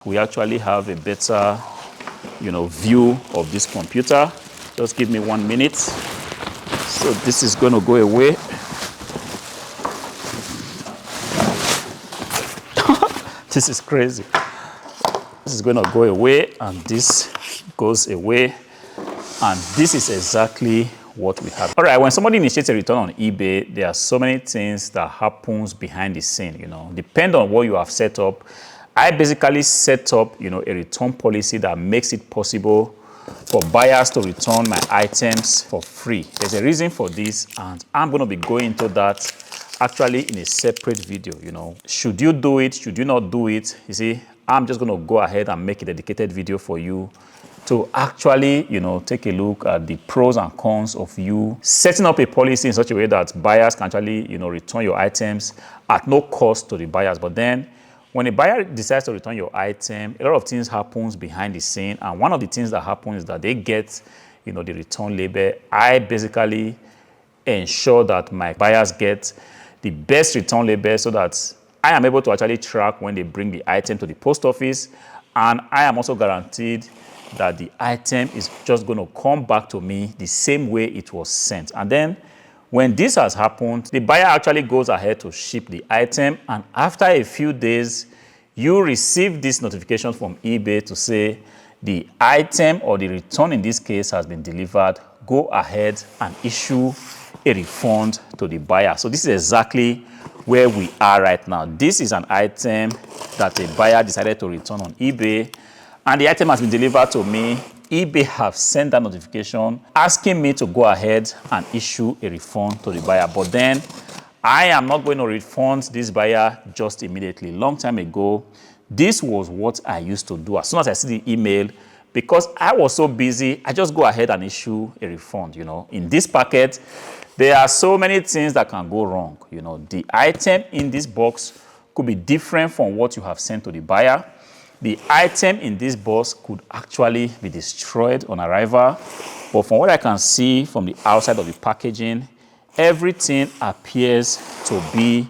we actually have a better, view of this computer. Just give me 1 minute. So this is going to go away. This is crazy. This is going to go away, and this goes away. And this is exactly what we have. All right, when somebody initiates a return on eBay, there are so many things that happens behind the scene, Depending on what you have set up. I basically set up, a return policy that makes it possible for buyers to return my items for free. There's a reason for this, and I'm going to be going into that actually in a separate video, Should you do it? Should you not do it? You see, I'm just going to go ahead and make a dedicated video for you to actually, take a look at the pros and cons of you setting up a policy in such a way that buyers can actually, return your items at no cost to the buyers. But then when a buyer decides to return your item, a lot of things happens behind the scene. And one of the things that happens is that they get, the return label. I basically ensure that my buyers get the best return label so that I am able to actually track when they bring the item to the post office. And I am also guaranteed that the item is just going to come back to me the same way it was sent. And then when this has happened, the buyer actually goes ahead to ship the item, and after a few days, you receive this notification from eBay to say the item or the return in this case has been delivered. Go ahead and issue a refund to the buyer. So this is exactly where we are right now. This is an item that a buyer decided to return on eBay, and the item has been delivered to me. eBay have sent that notification asking me to go ahead and issue a refund to the buyer. But then I am not going to refund this buyer just immediately. Long time ago, this was what I used to do. As soon as I see the email, because I was so busy, I just go ahead and issue a refund. In this packet, there are so many things that can go wrong. The item in this box could be different from what you have sent to the buyer. The item in this box could actually be destroyed on arrival. But from what I can see from the outside of the packaging, everything appears to be,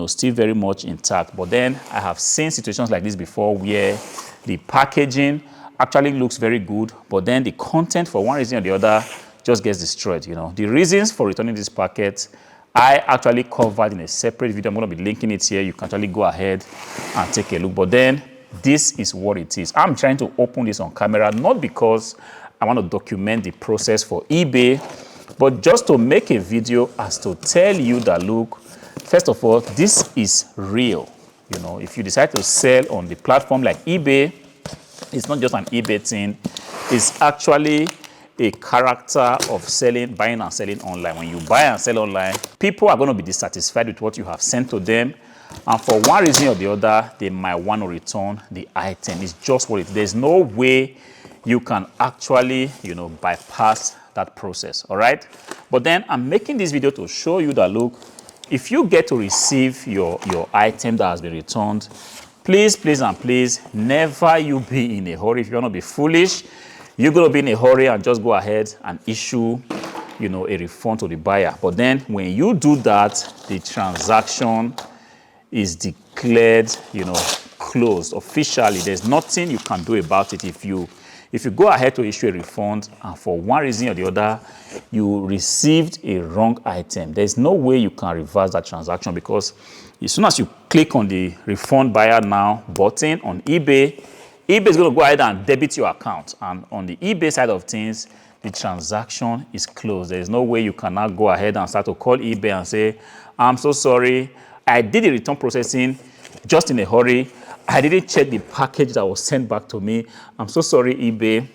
still very much intact. But then I have seen situations like this before where the packaging actually looks very good, but then the content for one reason or the other just gets destroyed. The reasons for returning this packet, I actually covered in a separate video. I'm going to be linking it here. You can actually go ahead and take a look. But then this is what it is. I'm trying to open this on camera, not because I want to document the process for eBay, but just to make a video as to tell you that, look, first of all, this is real. If you decide to sell on the platform like eBay, it's not just an eBay thing. It's actually a character of buying and selling online. When you buy and sell online, people are going to be dissatisfied with what you have sent to them. And for one reason or the other, they might want to return the item. It's just what it is. There's no way you can actually, bypass that process, all right? But then I'm making this video to show you that, look, if you get to receive your item that has been returned, please, please, and please, never you be in a hurry. If you're going to be foolish, you're going to be in a hurry and just go ahead and issue, a refund to the buyer. But then when you do that, the transaction is declared, closed officially. There's nothing you can do about it. If you go ahead to issue a refund and for one reason or the other, you received a wrong item, there's no way you can reverse that transaction, because as soon as you click on the refund buyer now button on eBay, eBay is going to go ahead and debit your account. And on the eBay side of things, the transaction is closed. There's no way you can now go ahead and start to call eBay and say, I'm so sorry, I did the return processing just in a hurry. I didn't check the package that was sent back to me. I'm so sorry, eBay.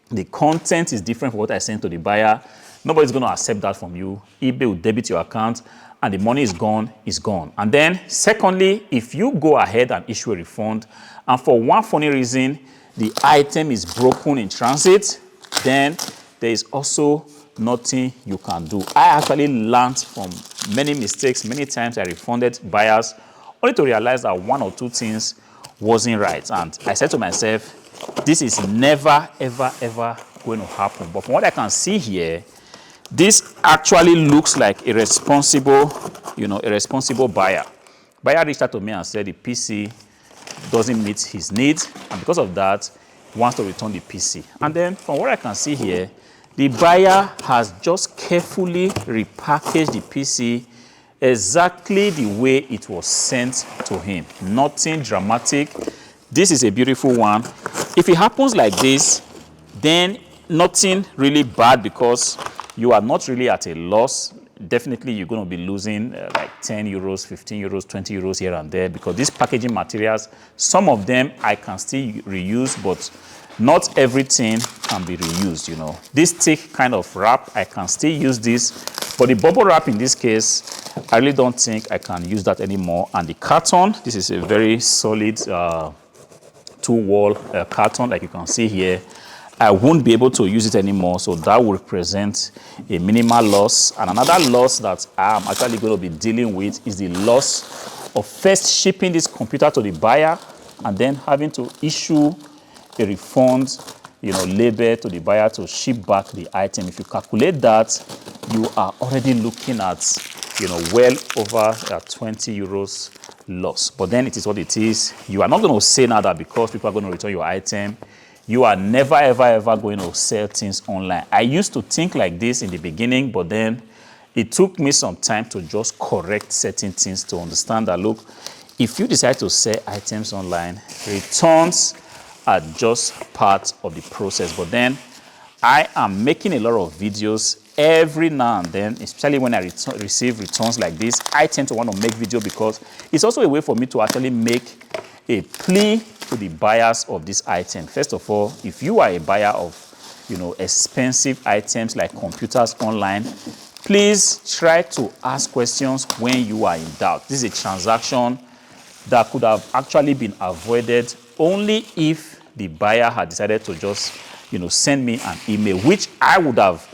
The content is different from what I sent to the buyer. Nobody's going to accept that from you. eBay will debit your account and the money is gone, is gone. And then secondly, if you go ahead and issue a refund and for one funny reason, the item is broken in transit, then there is also nothing you can do. I actually learned from many mistakes. Many times I refunded buyers only to realize that one or two things wasn't right. And I said to myself, this is never, ever, ever going to happen. But from what I can see here, this actually looks like a responsible, a responsible buyer. Buyer reached out to me and said the PC doesn't meet his needs, and because of that, he wants to return the PC. And then from what I can see here, the buyer has just carefully repackaged the PC exactly the way it was sent to him. Nothing dramatic. This is a beautiful one. If it happens like this, then nothing really bad, because you are not really at a loss. Definitely you're going to be losing like 10 euros, 15 euros, 20 euros here and there, because these packaging materials, some of them I can still reuse, but not everything can be reused, you know. This thick kind of wrap, I can still use this, but the bubble wrap in this case, I really don't think I can use that anymore. And the carton, this is a very solid two-wall carton, like you can see here. I won't be able to use it anymore, so that will represent a minimal loss. And another loss that I'm actually going to be dealing with is the loss of first shipping this computer to the buyer and then having to issue a refund, you know, label to the buyer to ship back the item. If you calculate that, you are already looking at, you know, well over 20 euros loss. But then it is what it is. You are not going to say now that because people are going to return your item, you are never, ever, ever going to sell things online. I used to think like this in the beginning, but then it took me some time to just correct certain things to understand that, look, if you decide to sell items online, returns are just part of the process. But then I am making a lot of videos every now and then, especially when I receive returns like this. I tend to want to make video because it's also a way for me to actually make a plea to the buyers of this item. First of all, if you are a buyer of, you know, expensive items like computers online, please try to ask questions when you are in doubt. This is a transaction that could have actually been avoided only if the buyer had decided to just, you know, send me an email, which I would have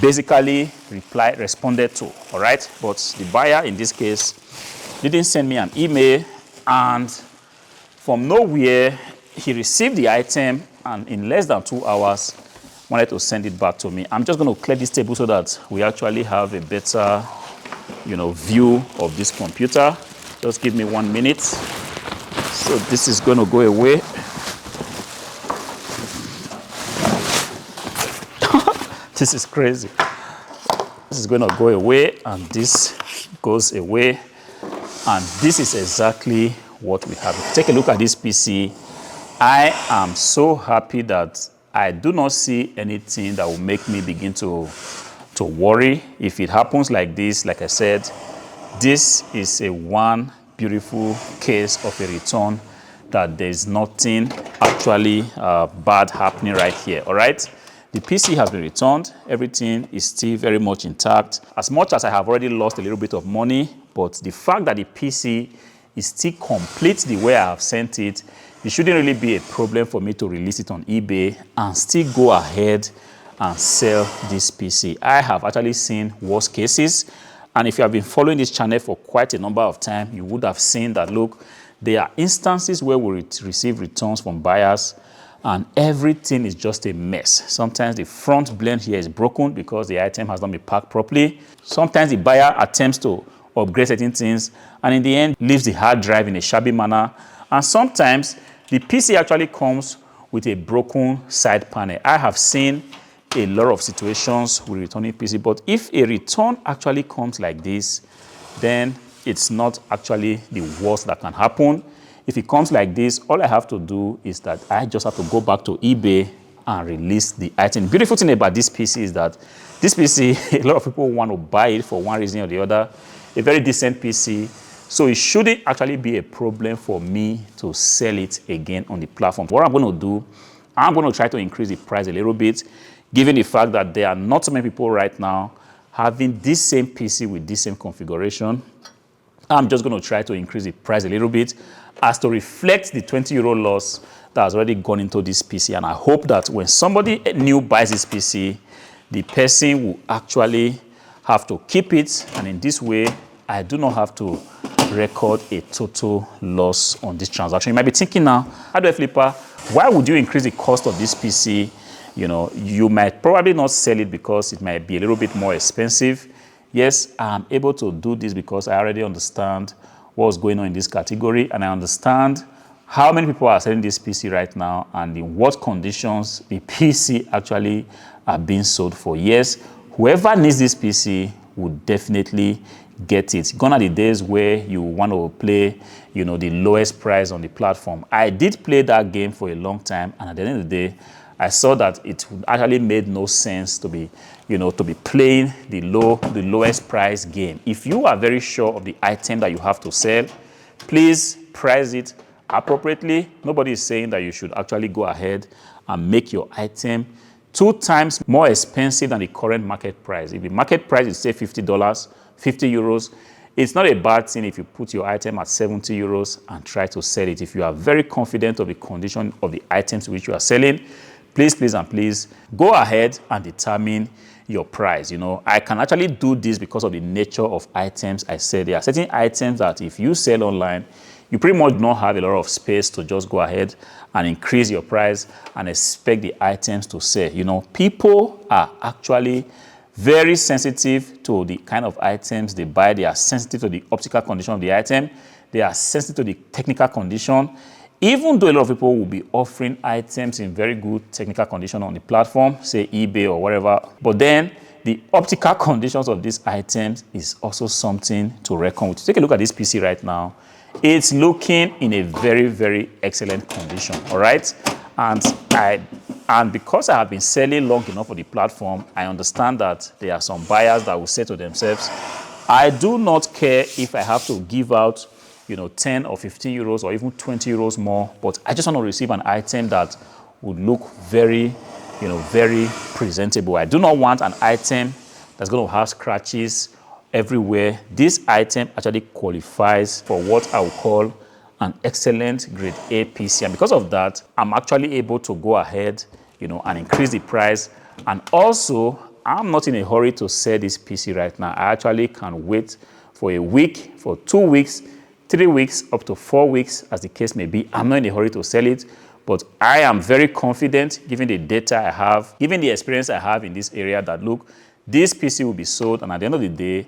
basically responded to, all right? But the buyer in this case didn't send me an email, and from nowhere, he received the item and in less than 2 hours wanted to send it back to me. I'm just going to clear this table so that we actually have a better, you know, view of this computer. Just give me 1 minute. So this is going to go away. This is crazy. This is going to go away, and this goes away, and this is exactly what we have. If you take a look at this PC, I am so happy that I do not see anything that will make me begin to worry. If it happens like this, like I said, this is a one beautiful case of a return that there's nothing actually bad happening right here, all right? The PC has been returned. Everything is still very much intact. As much as I have already lost a little bit of money, but the fact that the PC is still complete the way I have sent it, it shouldn't really be a problem for me to release it on eBay and still go ahead and sell this PC. I have actually seen worse cases, and if you have been following this channel for quite a number of time, you would have seen that, look, there are instances where we receive returns from buyers and everything is just a mess. Sometimes the front blend here is broken because the item has not been packed properly. Sometimes the buyer attempts to upgrade certain things and in the end leaves the hard drive in a shabby manner. And sometimes the PC actually comes with a broken side panel. I have seen a lot of situations with returning PC, but if a return actually comes like this, then it's not actually the worst that can happen. If it comes like this, all I have to do is that I just have to go back to eBay and release the item. Beautiful thing about this PC is that this PC, a lot of people want to buy it for one reason or the other. A very decent PC. So it shouldn't actually be a problem for me to sell it again on the platform. What I'm going to do, I'm going to try to increase the price a little bit, given the fact that there are not so many people right now having this same PC with this same configuration. I'm just going to try to increase the price a little bit as to reflect the 20 euro loss that has already gone into this PC. And I hope that when somebody new buys this PC, the person will actually have to keep it. And in this way, I do not have to record a total loss on this transaction. You might be thinking now, Hardwareflipper, why would you increase the cost of this PC? You know, you might probably not sell it because it might be a little bit more expensive. Yes, I'm able to do this because I already understand what's going on in this category, and I understand how many people are selling this PC right now, and in what conditions the PC actually are being sold for. Yes, whoever needs this PC would definitely get it. Gone are the days where you want to play, the lowest price on the platform. I did play that game for a long time, and at the end of the day, I saw that it actually made no sense to be, to be playing the lowest price game. If you are very sure of the item that you have to sell, please price it appropriately. Nobody is saying that you should actually go ahead and make your item 2 times more expensive than the current market price. If the market price is say $50, 50 euros, it's not a bad thing if you put your item at 70 euros and try to sell it. If you are very confident of the condition of the items which you are selling, please go ahead and determine your price. I can actually do this because of the nature of items I sell. There are certain items that if you sell online, you pretty much don't have a lot of space to just go ahead and increase your price and expect the items to sell. People are actually very sensitive to the kind of items they buy. They are sensitive to the optical condition of the item. They are sensitive to the technical condition. Even though a lot of people will be offering items in very good technical condition on the platform, say eBay or whatever, but then the optical conditions of these items is also something to reckon with. Take a look at this PC right now. It's looking in a very, very excellent condition, all right? And because I have been selling long enough for the platform, I understand that there are some buyers that will say to themselves, I do not care if I have to give out 10 or 15 euros or even 20 euros more, but I just want to receive an item that would look very, very presentable. I do not want an item that's going to have scratches everywhere. This item actually qualifies for what I would call an excellent grade A PC. And because of that, I'm actually able to go ahead, and increase the price. And also, I'm not in a hurry to sell this PC right now. I actually can wait for a week, for 2 weeks, 3 weeks, up to 4 weeks, as the case may be. I'm not in a hurry to sell it, but I am very confident, given the data I have, given the experience I have in this area, that look, this PC will be sold, and at the end of the day,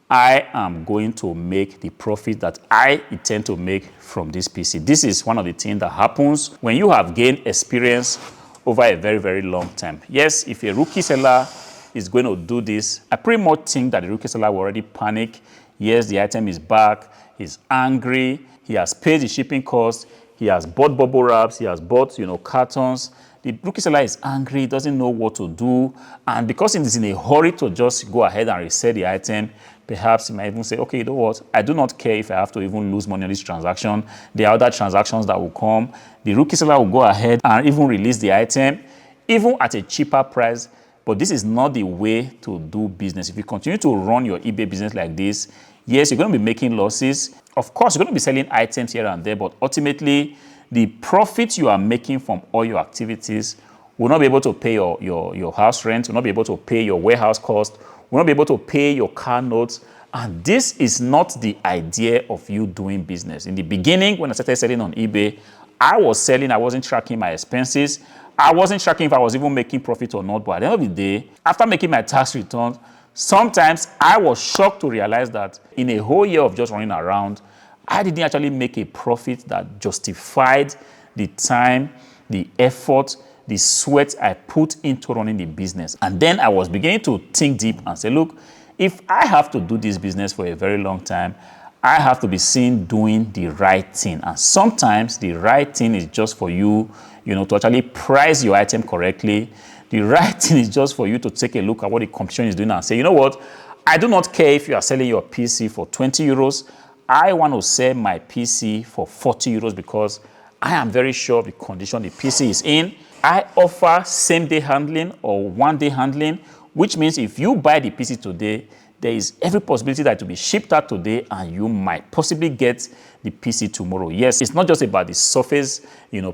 I am going to make the profit that I intend to make from this PC. This is one of the things that happens when you have gained experience over a very, very long time. Yes, if a rookie seller is going to do this, I pretty much think that the rookie seller will already panic. Yes, the item is back, he's angry, he has paid the shipping cost, he has bought bubble wraps, he has bought, cartons. The rookie seller is angry, doesn't know what to do, and because he is in a hurry to just go ahead and resell the item, perhaps he might even say, okay, you know what, I do not care if I have to even lose money on this transaction. There are other transactions that will come. The rookie seller will go ahead and even release the item, even at a cheaper price. But this is not the way to do business. If you continue to run your eBay business like this, yes, you're going to be making losses. Of course, you're going to be selling items here and there, but ultimately, the profit you are making from all your activities will not be able to pay your house rent, will not be able to pay your warehouse cost, will not be able to pay your car notes. And this is not the idea of you doing business. In the beginning, when I started selling on eBay, I was selling, I wasn't tracking my expenses. I wasn't tracking if I was even making profit or not. But at the end of the day, after making my tax returns, sometimes I was shocked to realize that in a whole year of just running around, I didn't actually make a profit that justified the time, the effort, the sweat I put into running the business. And then I was beginning to think deep and say, look, if I have to do this business for a very long time, I have to be seen doing the right thing. And sometimes the right thing is just for you, to actually price your item correctly. The right thing is just for you to take a look at what the competition is doing and say, you know what, I do not care if you are selling your PC for 20 euros. I want to sell my PC for 40 euros because I am very sure of the condition the PC is in. I offer same-day handling or one-day handling, which means if you buy the PC today, there is every possibility that it will be shipped out today and you might possibly get the PC tomorrow. Yes, it's not just about the surface,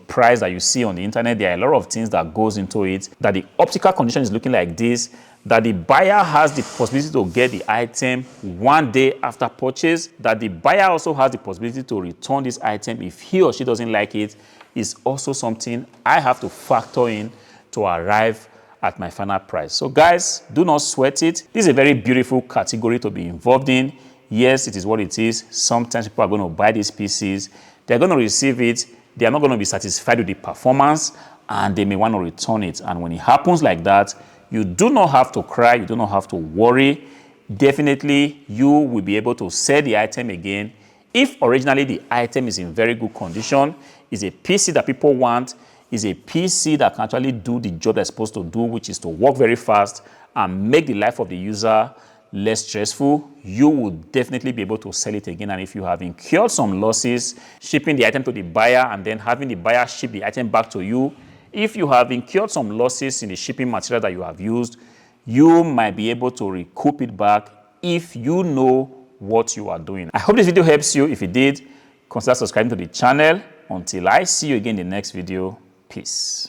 price that you see on the internet. There are a lot of things that goes into it, that the optical condition is looking like this, that the buyer has the possibility to get the item one day after purchase, that the buyer also has the possibility to return this item if he or she doesn't like it, is also something I have to factor in to arrive at my final price. So guys, do not sweat it. This is a very beautiful category to be involved in. Yes, it is what it is. Sometimes people are going to buy these PCs. They're going to receive it they are not going to be satisfied with the performance and they may want to return it. And when it happens like that, you do not have to cry, you do not have to worry. Definitely, you will be able to sell the item again. If originally the item is in very good condition, is a PC that people want, is a PC that can actually do the job they're supposed to do, which is to work very fast and make the life of the user less stressful, you will definitely be able to sell it again. And if you have incurred some losses shipping the item to the buyer and then having the buyer ship the item back to you, if you have incurred some losses in the shipping material that you have used, you might be able to recoup it back if you know what you are doing. I hope this video helps you. If it did, consider subscribing to the channel. Until I see you again in the next video, peace.